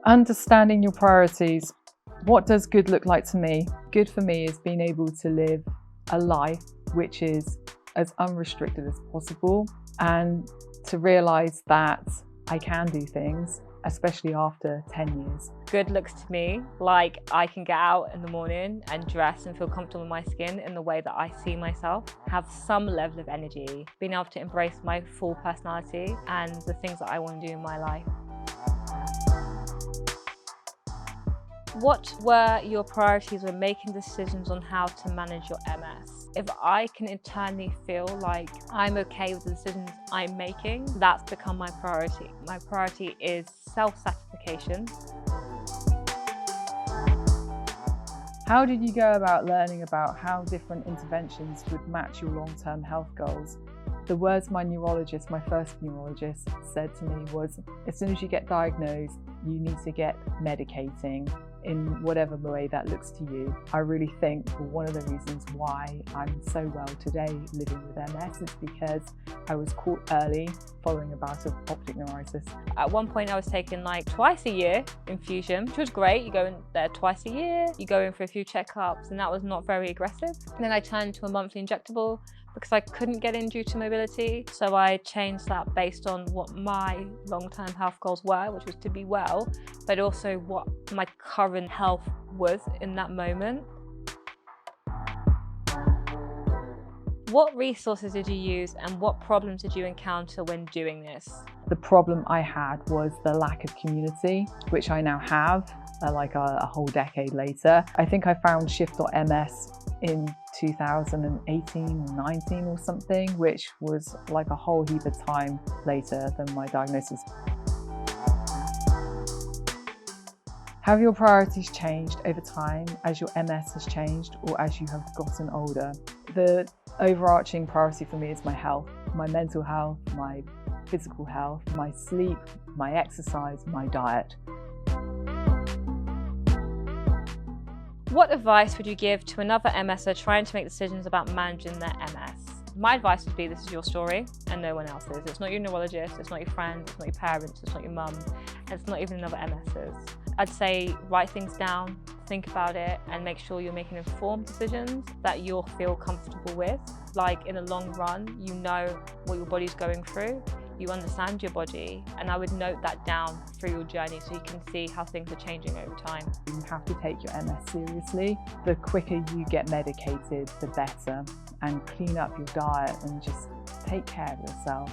Understanding your priorities. What does good look like to me? Good for me is being able to live a life which is as unrestricted as possible, and to realise that I can do things, especially after 10 years. Good looks to me like I can get out in the morning and dress and feel comfortable in my skin in the way that I see myself, have some level of energy, being able to embrace my full personality and the things that I want to do in my life. What were your priorities when making decisions on how to manage your MS? If I can internally feel like I'm okay with the decisions I'm making, that's become my priority. My priority is self-satisfaction. How did you go about learning about how different interventions would match your long-term health goals? The words my first neurologist said to me was, as soon as you get diagnosed, you need to get medicating in whatever way that looks to you. I really think one of the reasons why I'm so well today living with MS is because I was caught early following a bout of optic neuritis. At one point I was taking like twice a year infusion, which was great. You go in there twice a year, you go in for a few checkups, and that was not very aggressive. And then I turned to a monthly injectable because I couldn't get in due to mobility. So I changed that based on what my long-term health goals were, which was to be well, but also what my current health was in that moment. What resources did you use and what problems did you encounter when doing this? The problem I had was the lack of community, which I now have, like a whole decade later. I think I found Shift.ms in 2018 or 19 or something, which was like a whole heap of time later than my diagnosis. Have your priorities changed over time as your MS has changed or as you have gotten older? The overarching priority for me is my health, my mental health, my physical health, my sleep, my exercise, my diet. What advice would you give to another MSer trying to make decisions about managing their MS? My advice would be, this is your story and no one else's. It's not your neurologist, it's not your friends, it's not your parents, it's not your mum, it's not even another MSer's. I'd say write things down, think about it, and make sure you're making informed decisions that you'll feel comfortable with. Like in the long run, you know what your body's going through, you understand your body, and I would note that down through your journey so you can see how things are changing over time. You have to take your MS seriously. The quicker you get medicated, the better, and clean up your diet and just take care of yourself.